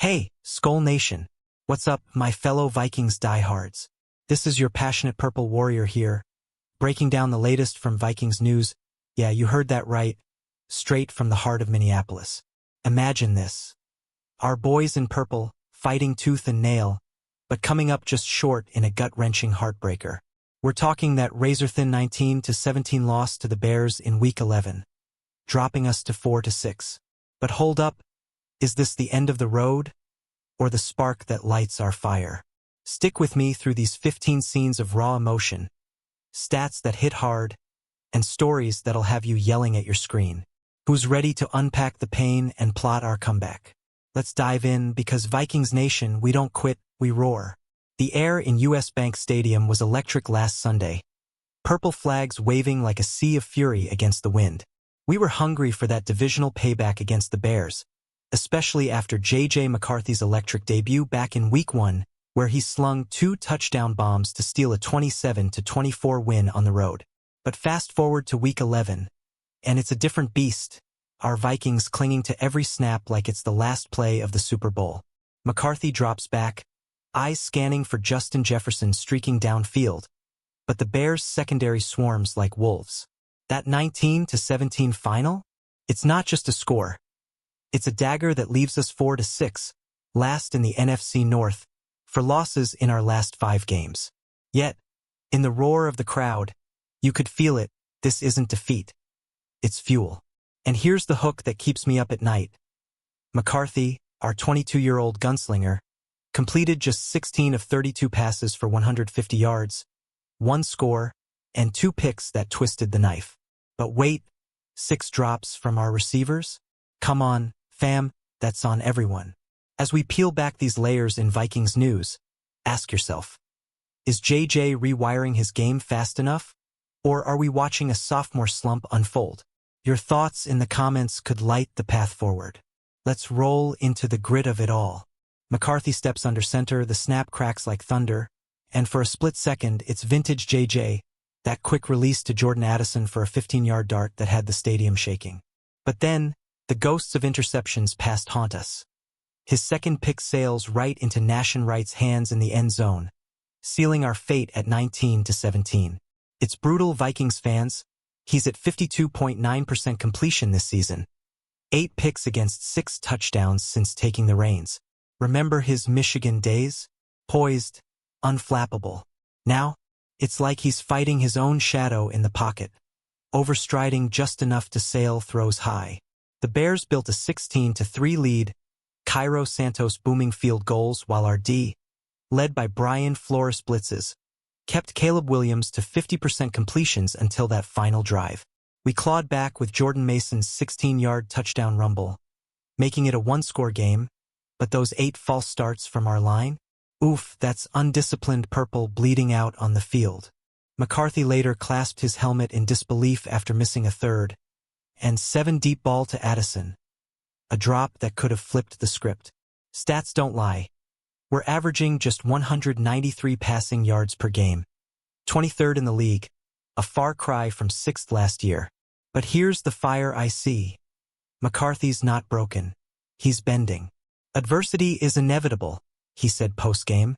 Hey, Skull Nation. What's up, my fellow Vikings diehards? This is your passionate purple warrior here, breaking down the latest from Vikings news. Yeah, you heard that right. Straight from the heart of Minneapolis. Imagine this. Our boys in purple, fighting tooth and nail, but coming up just short in a gut-wrenching heartbreaker. We're talking that razor-thin 19-17 loss to the Bears in Week 11, dropping us to 4-6. But hold up, is this the end of the road, or the spark that lights our fire? Stick with me through these 15 scenes of raw emotion, stats that hit hard, and stories that'll have you yelling at your screen. Who's ready to unpack the pain and plot our comeback? Let's dive in, because Vikings Nation, we don't quit, we roar. The air in US Bank Stadium was electric last Sunday, purple flags waving like a sea of fury against the wind. We were hungry for that divisional payback against the Bears, especially after McCarthy's electric debut back in Week 1, where he slung 2 touchdown bombs to steal a 27-24 win on the road. But fast forward to Week 11, and it's a different beast. Our Vikings clinging to every snap like it's the last play of the Super Bowl. McCarthy drops back, eyes scanning for Justin Jefferson streaking downfield, but the Bears' secondary swarms like wolves. That 19-17 final? It's not just a score. It's a dagger that leaves us 4-6, last in the NFC North, for losses in our last 5 games. Yet, in the roar of the crowd, you could feel it. This isn't defeat. It's fuel. And here's the hook that keeps me up at night. McCarthy, our 22-year-old gunslinger, completed just 16 of 32 passes for 150 yards, 1 score, and 2 picks that twisted the knife. But wait, 6 drops from our receivers? Come on, fam, that's on everyone. As we peel back these layers in Vikings news, ask yourself, is JJ rewiring his game fast enough? Or are we watching a sophomore slump unfold? Your thoughts in the comments could light the path forward. Let's roll into the grit of it all. McCarthy steps under center, the snap cracks like thunder, and for a split second, it's vintage JJ, that quick release to Jordan Addison for a 15-yard dart that had the stadium shaking. But then, the ghosts of interceptions past haunt us. His second pick sails right into Nation Wright's hands in the end zone, sealing our fate at 19-17. It's brutal, Vikings fans. He's at 52.9% completion this season. 8 picks against 6 touchdowns since taking the reins. Remember his Michigan days? Poised, unflappable. Now, it's like he's fighting his own shadow in the pocket, overstriding just enough to sail throws high. The Bears built a 16-3 lead, Cairo Santos booming field goals, while our D, led by Brian Flores blitzes, kept Caleb Williams to 50% completions until that final drive. We clawed back with Jordan Mason's 16-yard touchdown rumble, making it a 1-score game, but those 8 false starts from our line? Oof, that's undisciplined purple bleeding out on the field. McCarthy later clasped his helmet in disbelief after missing a third, and 7 deep ball to Addison, a drop that could have flipped the script. Stats don't lie. We're averaging just 193 passing yards per game, 23rd in the league, a far cry from 6th last year. But here's the fire I see. McCarthy's not broken. He's bending. Adversity is inevitable, he said post-game,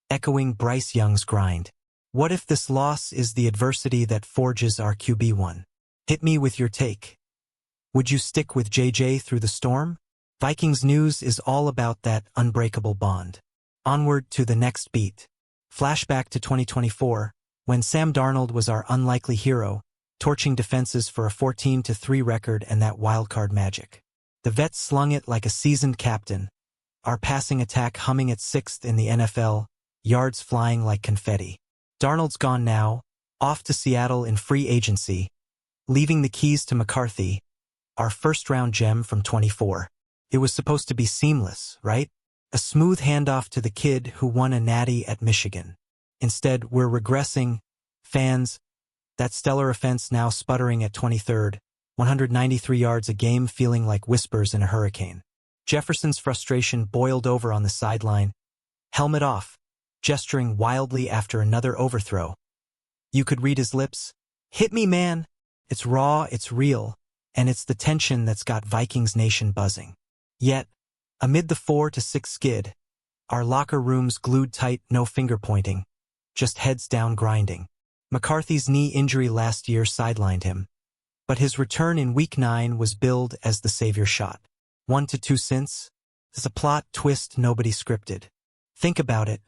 echoing Bryce Young's grind. What if this loss is the adversity that forges our QB1? Hit me with your take. Would you stick with JJ through the storm? Vikings news is all about that unbreakable bond. Onward to the next beat. Flashback to 2024, when Sam Darnold was our unlikely hero, torching defenses for a 14-3 record and that wildcard magic. The vet slung it like a seasoned captain, our passing attack humming at 6th in the NFL, yards flying like confetti. Darnold's gone now, off to Seattle in free agency, leaving the keys to McCarthy, our first-round gem from 24. It was supposed to be seamless, right? A smooth handoff to the kid who won a natty at Michigan. Instead, we're regressing. Fans, that stellar offense now sputtering at 23rd, 193 yards a game feeling like whispers in a hurricane. Jefferson's frustration boiled over on the sideline, helmet off, gesturing wildly after another overthrow. You could read his lips. Hit me, man. It's raw, it's real, and it's the tension that's got Vikings Nation buzzing. Yet, Amid the 4-6 skid, our locker rooms glued tight, no finger pointing, just heads down grinding. McCarthy's knee injury last year sidelined him, but his return in Week 9 was billed as the savior shot. 1-2 since, there's a plot twist nobody scripted. Think about it.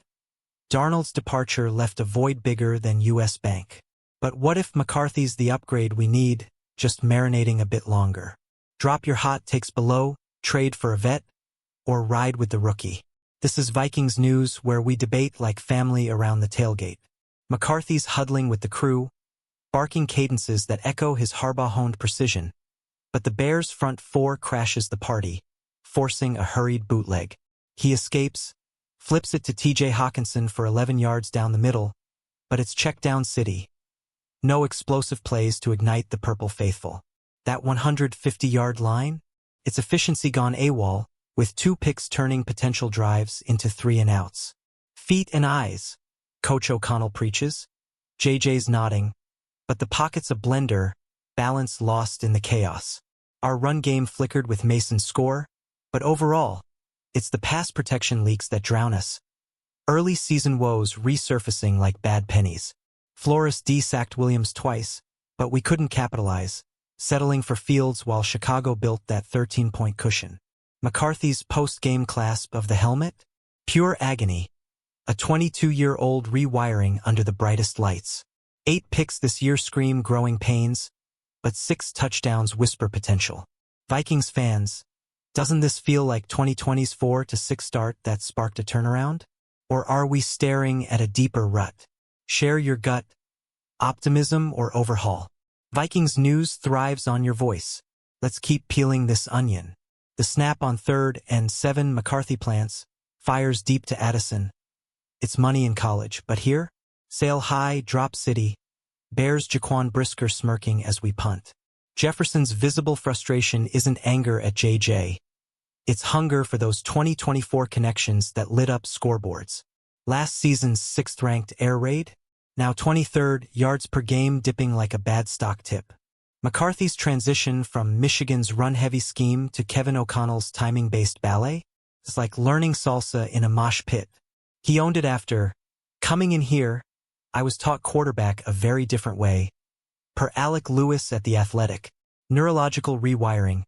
Darnold's departure left a void bigger than U.S. Bank. But what if McCarthy's the upgrade we need, just marinating a bit longer? Drop your hot takes below, trade for a vet, or ride with the rookie. This is Vikings News, where we debate like family around the tailgate. McCarthy's huddling with the crew, barking cadences that echo his Harbaugh-honed precision. But the Bears' front four crashes the party, forcing a hurried bootleg. He escapes, flips it to T.J. Hawkinson for 11 yards down the middle, but it's check down city. No explosive plays to ignite the Purple faithful. That 150-yard line? Its efficiency gone AWOL, with 2 picks turning potential drives into 3-and-outs. Feet and eyes, Coach O'Connell preaches. JJ's nodding, but the pocket's a blender, balance lost in the chaos. Our run game flickered with Mason's score, but overall, it's the pass protection leaks that drown us. Early season woes resurfacing like bad pennies. Flores sacked Williams twice, but we couldn't capitalize, settling for Fields while Chicago built that 13-point cushion. McCarthy's post-game clasp of the helmet? Pure agony. A 22-year-old rewiring under the brightest lights. 8 picks this year scream growing pains, but 6 touchdowns whisper potential. Vikings fans, doesn't this feel like 2020's 4-6 start that sparked a turnaround? Or are we staring at a deeper rut? Share your gut, optimism or overhaul. Vikings News thrives on your voice. Let's keep peeling this onion. The snap on 3rd and 7 McCarthy plants, fires deep to Addison. It's money in college, but here? Sail high, drop city. Bears Jaquan Brisker smirking as we punt. Jefferson's visible frustration isn't anger at JJ. It's hunger for those 2024 connections that lit up scoreboards. Last season's 6th-ranked air raid? Now 23rd, yards per game dipping like a bad stock tip. McCarthy's transition from Michigan's run-heavy scheme to Kevin O'Connell's timing-based ballet? It's like learning salsa in a mosh pit. He owned it after, coming in here, I was taught quarterback a very different way. Per Alec Lewis at The Athletic, neurological rewiring.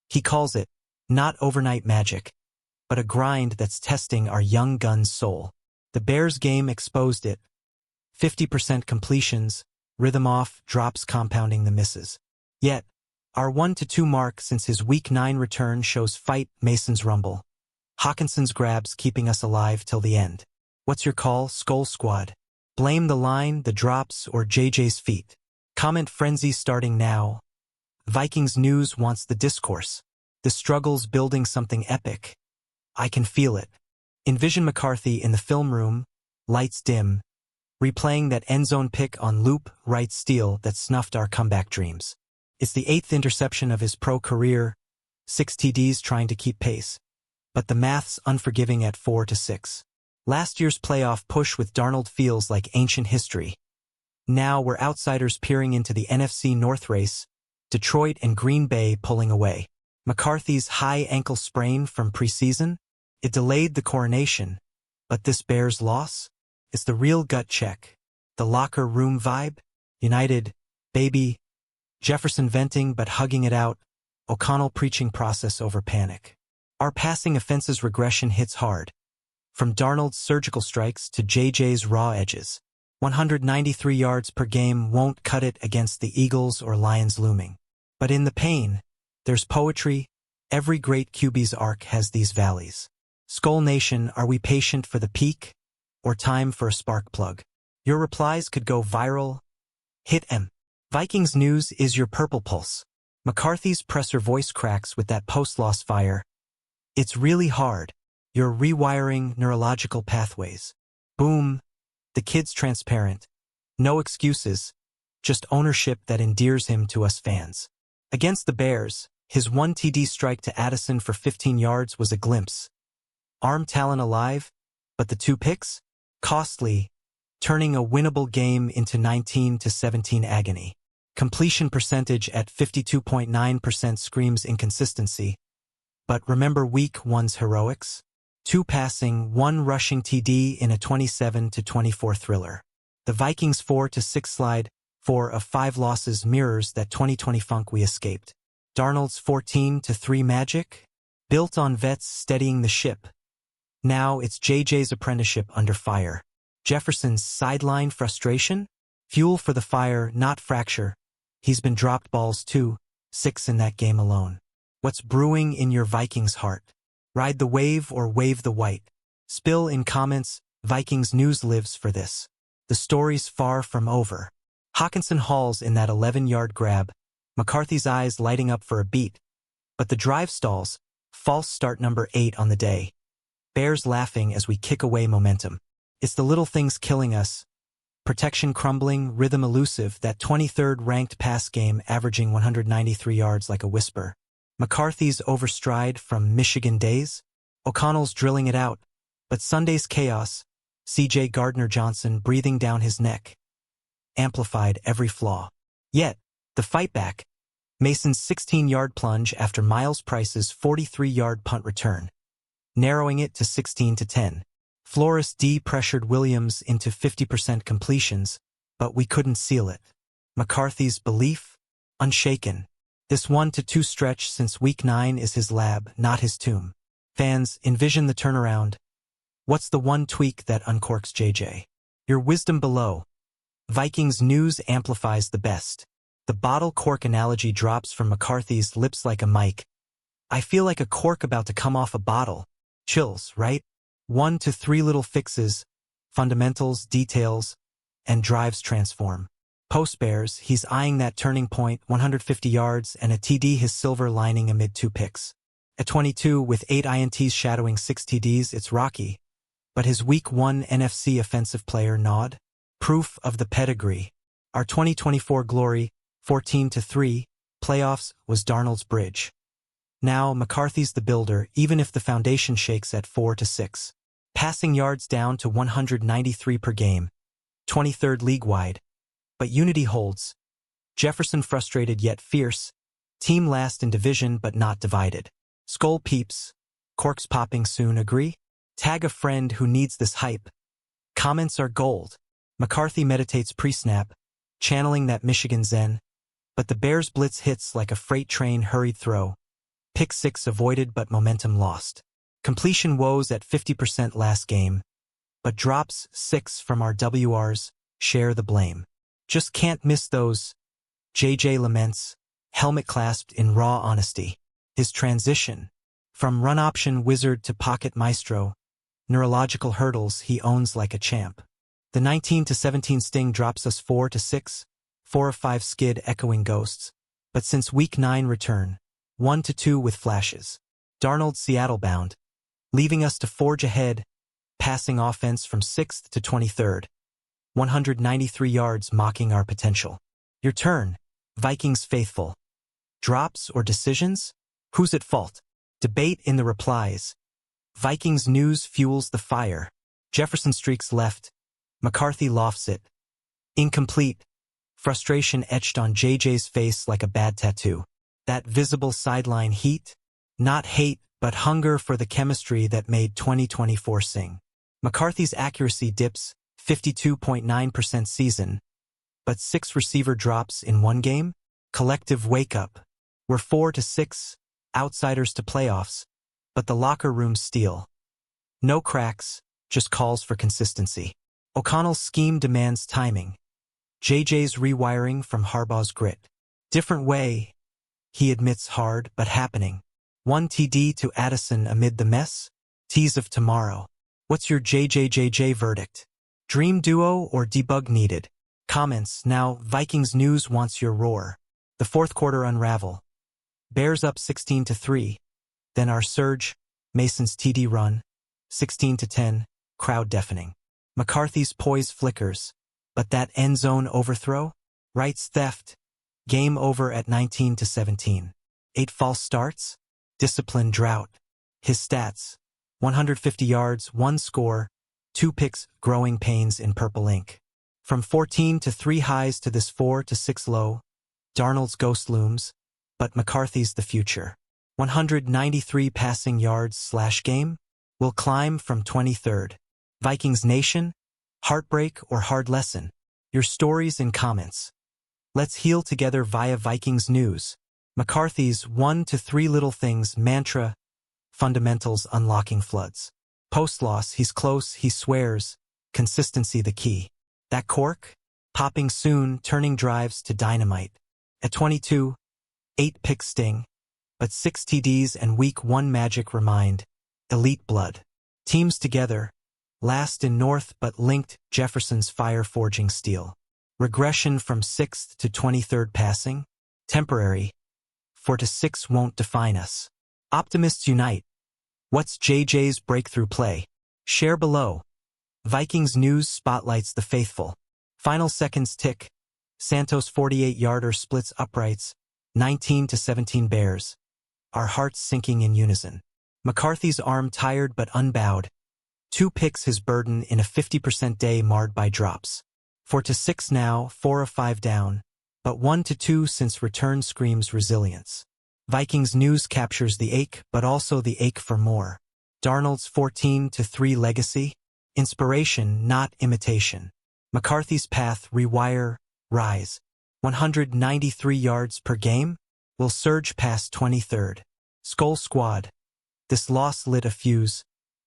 He calls it, not overnight magic, but a grind that's testing our young gun's soul. The Bears game exposed it. 50% completions, rhythm off, drops compounding the misses. Yet, our 1-2 mark since his Week 9 return shows fight, Mason's rumble. Hawkinson's grabs keeping us alive till the end. What's your call, Skull Squad? Blame the line, the drops, or JJ's feet. Comment frenzy starting now. Vikings News wants the discourse. The struggle's building something epic. I can feel it. Envision McCarthy in the film room, lights dim, replaying that endzone pick on loop, right steal that snuffed our comeback dreams. It's the 8th interception of his pro career, 6 TDs trying to keep pace. But the math's unforgiving at 4-6. Last year's playoff push with Darnold feels like ancient history. Now we're outsiders peering into the NFC North race, Detroit and Green Bay pulling away. McCarthy's high ankle sprain from preseason? It delayed the coronation. But this Bears loss? It's the real gut check. The locker room vibe? United, baby. Jefferson venting but hugging it out. O'Connell preaching process over panic. Our passing offense's regression hits hard. From Darnold's surgical strikes to JJ's raw edges. 193 yards per game won't cut it against the Eagles or Lions looming. But in the pain, there's poetry. Every great QB's arc has these valleys. Skull Nation, are we patient for the peak? Or time for a spark plug? Your replies could go viral. Hit M. Vikings News is your purple pulse. McCarthy's presser voice cracks with that post-loss fire. It's really hard. You're rewiring neurological pathways. Boom. The kid's transparent. No excuses. Just ownership that endears him to us fans. Against the Bears, his 1 TD strike to Addison for 15 yards was a glimpse. Arm talent alive, but the 2 picks? Costly, turning a winnable game into 19-17 agony. Completion percentage at 52.9% screams inconsistency. But remember week one's heroics? 2 passing, 1 rushing TD in a 27-24 thriller. The Vikings' 4-6 slide, 4 of 5 losses mirrors that 2020 funk we escaped. Darnold's 14-3 magic? Built on vets steadying the ship. Now it's JJ's apprenticeship under fire. Jefferson's sideline frustration? Fuel for the fire, not fracture. He's been dropped balls too, 6 in that game alone. What's brewing in your Vikings heart? Ride the wave or wave the white? Spill in comments. Vikings news lives for this. The story's far from over. Hawkinson hauls in that 11-yard grab. McCarthy's eyes lighting up for a beat. But the drive stalls. False start number 8 on the day. Bears laughing as we kick away momentum. It's the little things killing us. Protection crumbling, rhythm elusive, that 23rd ranked pass game averaging 193 yards like a whisper. McCarthy's overstride from Michigan days. O'Connell's drilling it out. But Sunday's chaos. C.J. Gardner-Johnson breathing down his neck. Amplified every flaw. Yet, the fight back. Mason's 16-yard plunge after Miles Price's 43-yard punt return, narrowing it to 16-10. Flores pressured Williams into 50% completions, but we couldn't seal it. McCarthy's belief? Unshaken. This 1-2 stretch since week 9 is his lab, not his tomb. Fans, envision the turnaround. What's the one tweak that uncorks JJ? Your wisdom below. Vikings news amplifies the best. The bottle cork analogy drops from McCarthy's lips like a mic. I feel like a cork about to come off a bottle. Chills, right? 1 to 3 little fixes, fundamentals, details, and drives transform. Post-Bears, he's eyeing that turning point, 150 yards and a TD, his silver lining amid 2 picks. At 22, with 8 INTs shadowing 6 TDs, it's rocky. But his Week 1 NFC offensive player nod? Proof of the pedigree. Our 2024 glory, 14-3, playoffs, was Darnold's bridge. Now, McCarthy's the builder, even if the foundation shakes at 4-6. Passing yards down to 193 per game, 23rd league-wide. But unity holds. Jefferson frustrated yet fierce. Team last in division but not divided. Skull peeps. Corks popping soon, agree? Tag a friend who needs this hype. Comments are gold. McCarthy meditates pre-snap, channeling that Michigan zen. But the Bears blitz hits like a freight train hurried throw. Pick 6 avoided but momentum lost. Completion woes at 50% last game. But drops 6 from our WRs, share the blame. Just can't miss those. JJ laments, helmet clasped in raw honesty. His transition. From run option wizard to pocket maestro. Neurological hurdles he owns like a champ. The 19-17 sting drops us 4-6. 4 of 5 skid echoing ghosts. But since week 9 return. 1-2 with flashes. Darnold Seattle bound. Leaving us to forge ahead. Passing offense from 6th to 23rd. 193 yards mocking our potential. Your turn, Vikings faithful. Drops or decisions? Who's at fault? Debate in the replies. Vikings news fuels the fire. Jefferson streaks left. McCarthy lofts it. Incomplete. Frustration etched on JJ's face like a bad tattoo. That visible sideline heat? Not hate, but hunger for the chemistry that made 2024 sing. McCarthy's accuracy dips, 52.9% season. But 6 receiver drops in 1 game? Collective wake-up. We're 4-6, outsiders to playoffs. But the locker room steal. No cracks, just calls for consistency. O'Connell's scheme demands timing. JJ's rewiring from Harbaugh's grit. Different way, he admits hard but happening. 1 TD to Addison amid the mess? Tease of tomorrow. What's your JJ verdict? Dream duo or debug needed? Comments. Now, Vikings news wants your roar. The 4th quarter unravel. Bears up 16-3. Then our surge, Mason's TD run, 16-10, crowd deafening. McCarthy's poise flickers. But that end zone overthrow? Wright's theft. Game over at 19-17. 8 false starts? Discipline drought. His stats. 150 yards, 1 score, 2 picks, growing pains in purple ink. From 14-3 highs to this 4-6 low, Darnold's ghost looms, but McCarthy's the future. 193 passing yards/game? Will climb from 23rd. Vikings Nation? Heartbreak or hard lesson? Your stories in comments. Let's heal together via Vikings News. McCarthy's 1 to 3 little things mantra. Fundamentals unlocking floods. Post-loss, he's close, he swears. Consistency the key. That cork? Popping soon, turning drives to dynamite. At 22, 8 picks sting. But 6 TDs and week 1 magic remind. Elite blood. Teams together. Last in North but linked, Jefferson's fire-forging steel. Regression from 6th to 23rd passing? Temporary. 4 to 6 won't define us. Optimists unite. What's JJ's breakthrough play? Share below. Vikings News spotlights the faithful. Final seconds tick. Santos 48-yarder splits uprights. 19 to 17 Bears. Our hearts sinking in unison. McCarthy's arm tired but unbowed. 2 picks his burden in a 50% day marred by drops. 4 to 6 now, 4 of 5 down. But 1 to 2 since return screams resilience. Vikings News captures the ache, but also the ache for more. Darnold's 14 to 3 legacy? Inspiration, not imitation. McCarthy's path, rewire, rise. 193 yards per game? Will surge past 23rd. Skull Squad. This loss lit a fuse.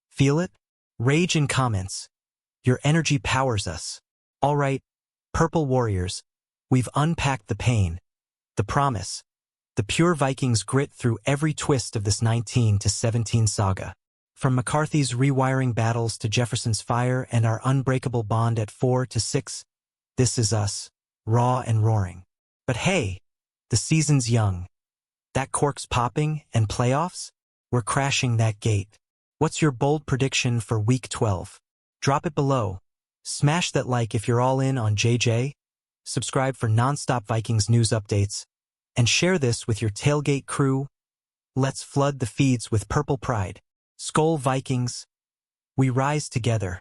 Feel it? Rage in comments. Your energy powers us. All right, Purple Warriors. We've unpacked the pain. The promise. The pure Vikings grit through every twist of this 19 to 17 saga. From McCarthy's rewiring battles to Jefferson's fire and our unbreakable bond at 4 to 6, this is us, raw and roaring. But hey, the season's young. That cork's popping and playoffs? We're crashing that gate. What's your bold prediction for Week 12? Drop it below. Smash that like if you're all in on JJ. Subscribe for non-stop Vikings news updates. And share this with your tailgate crew. Let's flood the feeds with purple pride. Skol Vikings. We rise together.